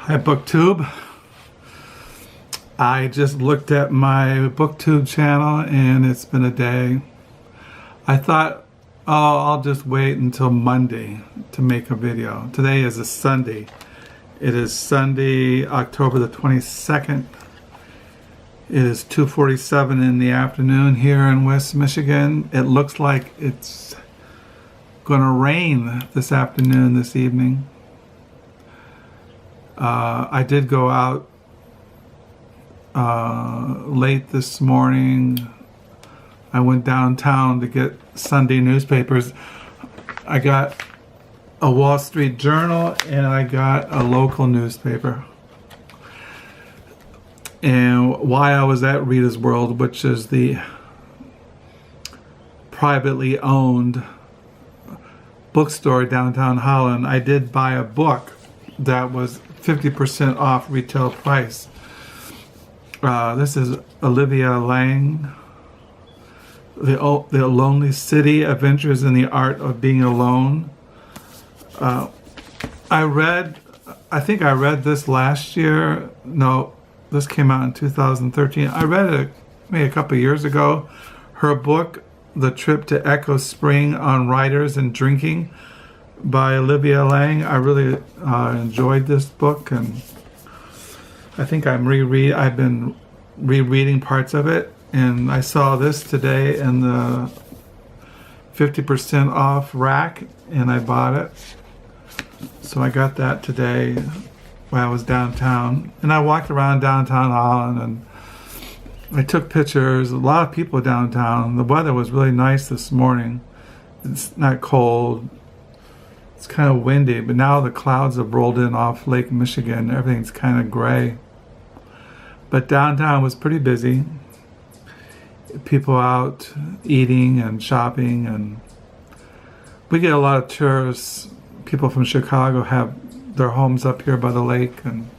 Hi, BookTube. I just looked at my BookTube channel and it's been a day. I thought, oh, I'll just wait until Monday to make a video. Today is a Sunday. It is Sunday, October the 22nd. It is 2:47 in the afternoon here in West Michigan. It looks like it's going to rain this afternoon, this evening. I did go out late this morning. I went downtown to get Sunday newspapers. I got a Wall Street Journal and I got a local newspaper. And while I was at Reader's World, which is the privately owned bookstore downtown Holland, I did buy a book that was 50% off retail price. This is Olivia Lang, The Lonely City, Adventures in the Art of Being Alone. I think I read this last year. No, this came out in 2013. I read it maybe a couple of years ago. Her book, The Trip to Echo Spring on Writers and Drinking by Olivia Lang. I really enjoyed this book, and I think I've been rereading parts of it, and I saw this today in the 50% off rack, and I bought it. So I got that today while I was downtown, and I walked around downtown Holland, and I took pictures. A lot of people downtown. The weather was really nice this morning. It's not cold. It's kind of windy, but now the clouds have rolled in off Lake Michigan. Everything's kind of gray. But downtown was pretty busy. People out eating and shopping, and we get a lot of tourists. People from Chicago have their homes up here by the lake, and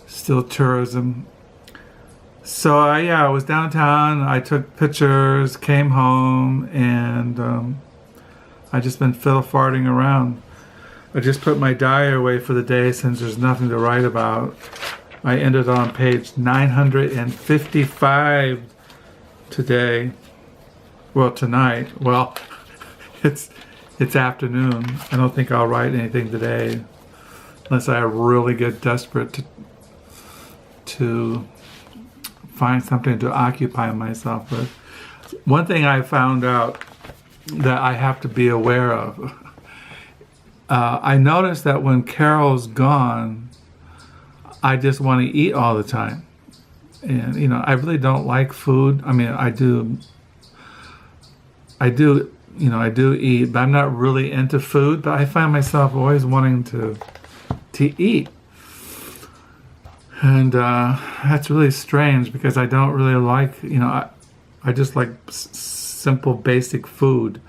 still tourism. So I was downtown. I took pictures, came home, and I just been fiddle farting around. I just put my diary away for the day since there's nothing to write about. I ended on page 955 today. Well, tonight. Well, it's afternoon. I don't think I'll write anything today unless I really get desperate to find something to occupy myself with. One thing I found out that I have to be aware of. I noticed that when Carol's gone, I just want to eat all the time. And, I really don't like food. I mean, I do eat, but I'm not really into food, but I find myself always wanting to eat. And that's really strange because I don't really like, I just like simple, basic food.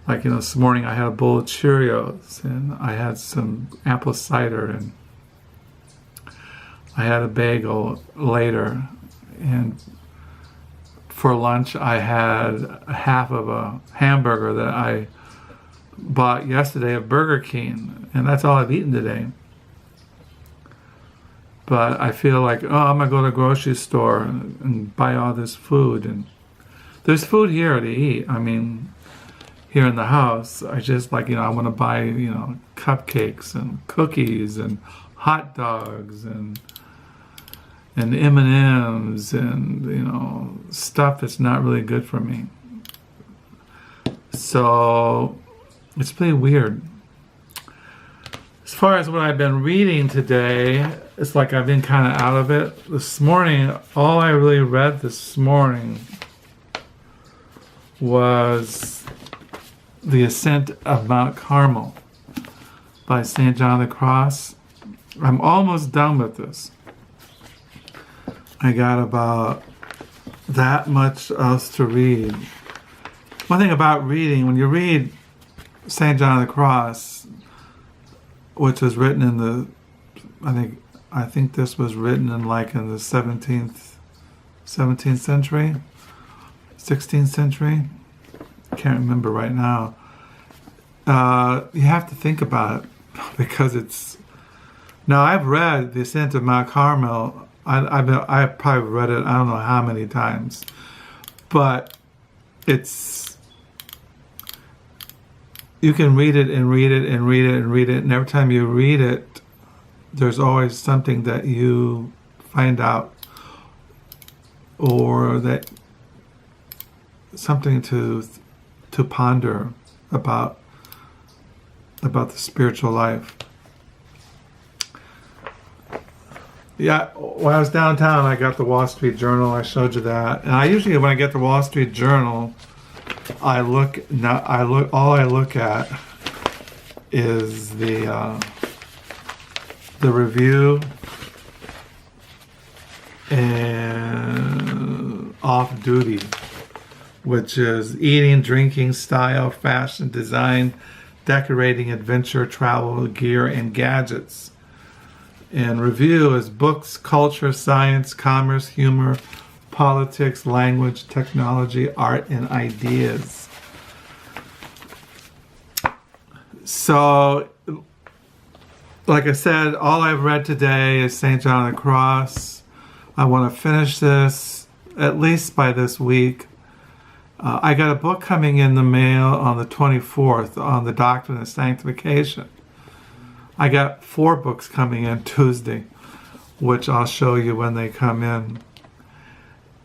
Like, this morning I had a bowl of Cheerios, and I had some apple cider, and I had a bagel later. And for lunch I had half of a hamburger that I bought yesterday at Burger King, and that's all I've eaten today. But I feel like, I'm going to go to the grocery store and buy all this food. And there's food here to eat. I mean, here in the house, I just like, I want to buy, cupcakes and cookies and hot dogs and M&Ms and, stuff that's not really good for me. So it's pretty weird. As far as what I've been reading today, it's like I've been kind of out of it. This morning, all I really read this morning was The Ascent of Mount Carmel by St. John of the Cross. I'm almost done with this. I got about that much else to read. One thing about reading, when you read St. John of the Cross, which was written in the, I think this was written in the 17th century, 16th century. I can't remember right now. You have to think about it because it's... Now, I've read The Ascent of Mount Carmel. I've probably read it, I don't know how many times. But it's... You can read it and read it and read it and read it, and every time you read it, there's always something that you find out, or that something to ponder about the spiritual life. Yeah, when I was downtown, I got the Wall Street Journal. I showed you that, and I usually, when I get the Wall Street Journal, all I look at is the review and off duty, which is eating, drinking, style, fashion, design, decorating, adventure, travel, gear, and gadgets. And review is books, culture, science, commerce, humor, politics, language, technology, art, and ideas. So, like I said, all I've read today is St. John of the Cross. I want to finish this at least by this week. I got a book coming in the mail on the 24th on the Doctrine of Sanctification. I got 4 books coming in Tuesday, which I'll show you when they come in.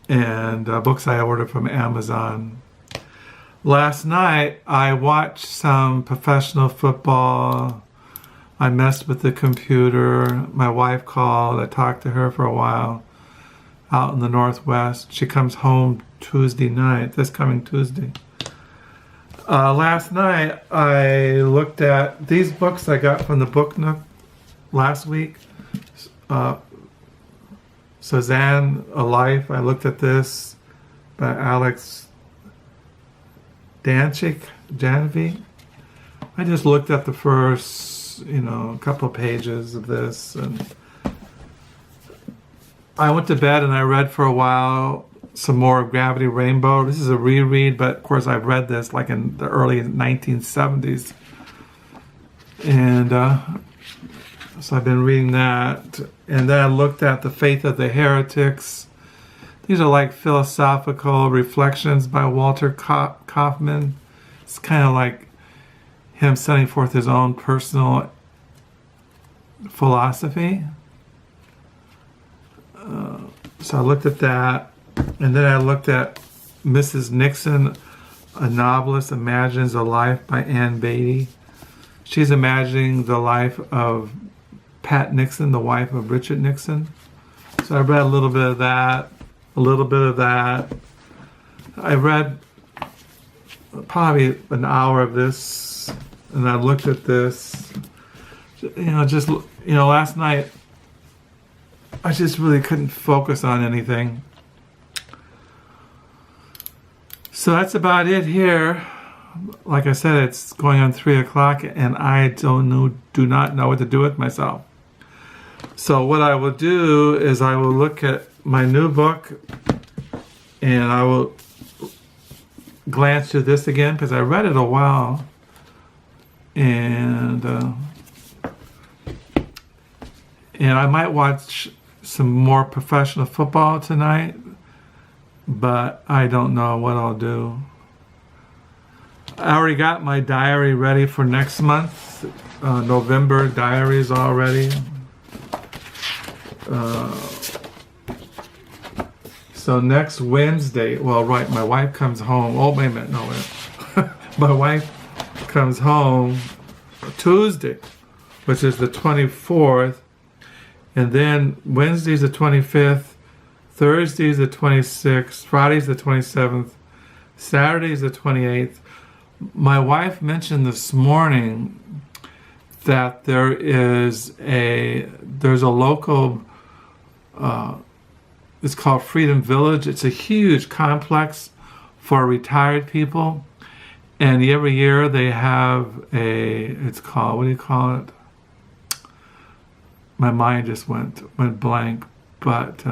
And books I ordered from Amazon. Last night, I watched some professional football. I messed with the computer. My wife called. I talked to her for a while out in the Northwest. She comes home Tuesday night, this coming Tuesday. Last night, I looked at these books I got from the Book Nook last week. Cezanne, A Life. I looked at this by Alex Danchev. I just looked at the first, couple of pages of this, and I went to bed and I read for a while some more of Gravity Rainbow. This is a reread, but of course I've read this like in the early 1970s. And so I've been reading that. And then I looked at The Faith of the Heretics. These are like philosophical reflections by Walter Kaufmann. It's kind of like him setting forth his own personal philosophy. So I looked at that. And then I looked at Mrs. Nixon, a novelist imagines a life by Ann Beattie. She's imagining the life of Pat Nixon, the wife of Richard Nixon. So I read a little bit of that, I read probably an hour of this, and I looked at this. Last night, I just really couldn't focus on anything. So that's about it here. Like I said, it's going on 3 o'clock, and I do not know what to do with myself. So what I will do is I will look at my new book, and I will glance through this again because I read it a while, and I might watch some more professional football tonight. But I don't know what I'll do. I already got my diary ready for next month. November diary is all ready. So next Wednesday, my wife comes home. Oh, wait a minute, no, wait. My wife comes home Tuesday, which is the 24th. And then Wednesday's the 25th. Thursday's the 26th, Friday's the 27th, Saturday's the 28th. My wife mentioned this morning that there's a local, it's called Freedom Village. It's a huge complex for retired people. And every year they have it's called, what do you call it? My mind just went blank, but...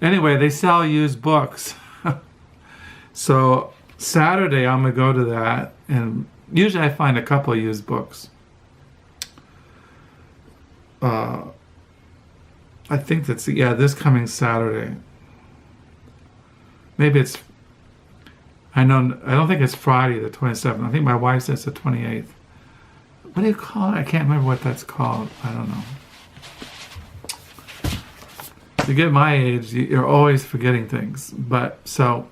Anyway, they sell used books. So Saturday, I'm going to go to that and Usually I find a couple of used books. I think that's, yeah, this coming Saturday. Maybe it's, I don't think it's Friday the 27th. I think my wife says the 28th. What do you call it? I can't remember what that's called. I don't know. You get my age, you're always forgetting things. But so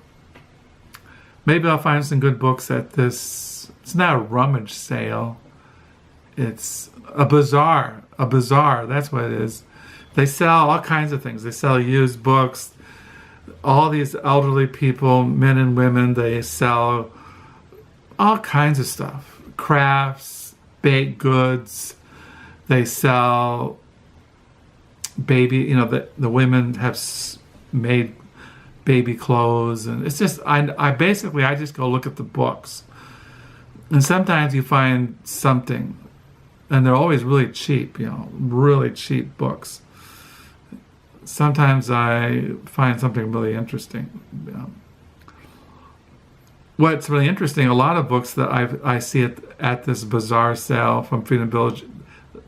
maybe I'll find some good books at this. It's not a rummage sale. It's a bazaar. A bazaar, that's what it is. They sell all kinds of things. They sell used books. All these elderly people, men and women, they sell all kinds of stuff. Crafts, baked goods. They sell baby, the women have made baby clothes, and it's just I basically just go look at the books, and sometimes you find something, and they're always really cheap, really cheap books. Sometimes I find something really interesting. What's really interesting, a lot of books that I see at this bazaar sale from Freedom Village,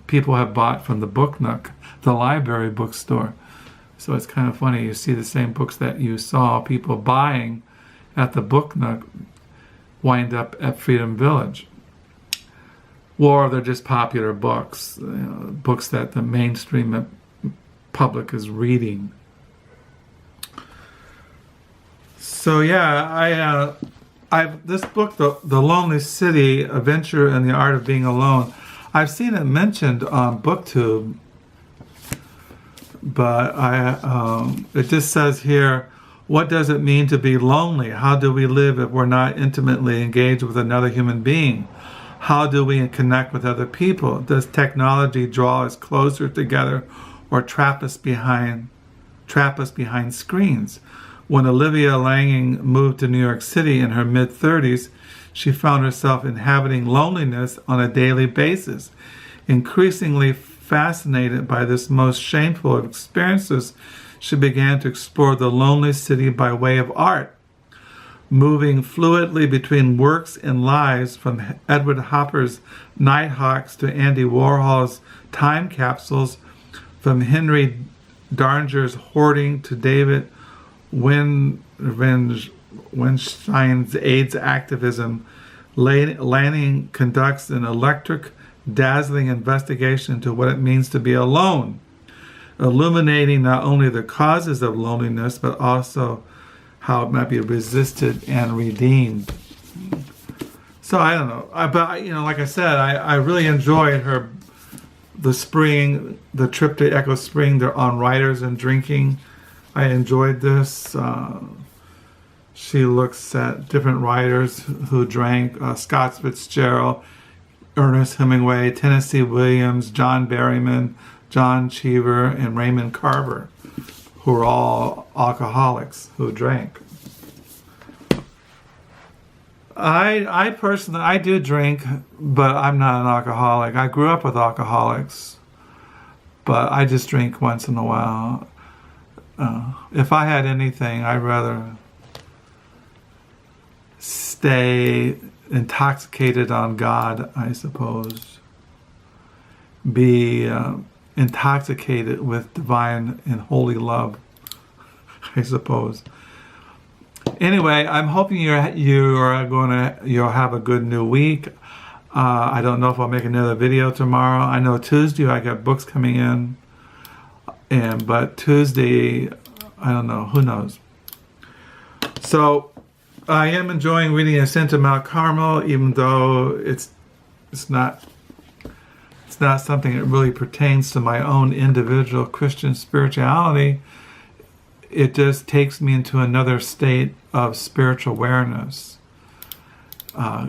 people have bought from the Book Nook, the library bookstore. So it's kind of funny, you see the same books that you saw people buying at the Book Nook wind up at Freedom Village. Or they're just popular books, books that the mainstream public is reading. So yeah, this book, The Lonely City, A Venture in the Art of Being Alone, I've seen it mentioned on BookTube, but it just says here, what does it mean to be lonely? How do we live if we're not intimately engaged with another human being? How do we connect with other people? Does technology draw us closer together or trap us behind screens? When Olivia Lang moved to New York City in her mid-30s, she found herself inhabiting loneliness on a daily basis. Increasingly fascinated by this most shameful of experiences, she began to explore the lonely city by way of art, moving fluidly between works and lives, from Edward Hopper's Nighthawks to Andy Warhol's time capsules, from Henry Darger's Hoarding to David Weinstein's AIDS activism. Laing conducts an electric, dazzling investigation into what it means to be alone, illuminating not only the causes of loneliness, but also how it might be resisted and redeemed. So I don't know, but like I said, I really enjoyed the trip to Echo Spring. They're on writers and drinking. I enjoyed this. She looks at different writers who drank: Scott Fitzgerald, Ernest Hemingway, Tennessee Williams, John Berryman, John Cheever, and Raymond Carver, who are all alcoholics who drank. I personally, I do drink, but I'm not an alcoholic. I grew up with alcoholics, but I just drink once in a while. If I had anything, I'd rather stay intoxicated on God, I suppose. Be intoxicated with divine and holy love, I suppose. Anyway, I'm hoping you'll have a good new week. I don't know if I'll make another video tomorrow. I know Tuesday I got books coming in, but Tuesday, I don't know. Who knows? So I am enjoying reading Ascent to Mount Carmel, even though it's not something that really pertains to my own individual Christian spirituality. It just takes me into another state of spiritual awareness.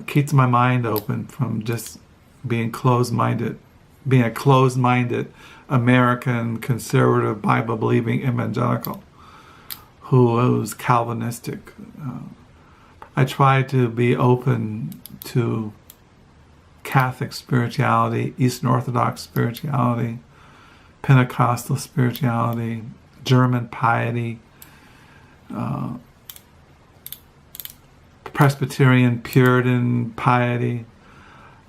Keeps my mind open from just being closed-minded, being a closed-minded American conservative Bible-believing evangelical who's Calvinistic. I try to be open to Catholic spirituality, Eastern Orthodox spirituality, Pentecostal spirituality, German piety, Presbyterian Puritan piety,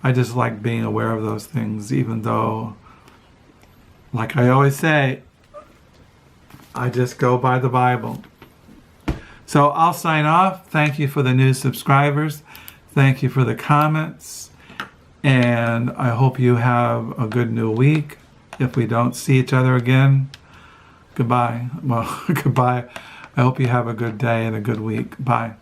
I just like being aware of those things, even though, like I always say, I just go by the Bible. So I'll sign off. Thank you for the new subscribers. Thank you for the comments. And I hope you have a good new week. If we don't see each other again, goodbye. Well, goodbye. I hope you have a good day and a good week. Bye.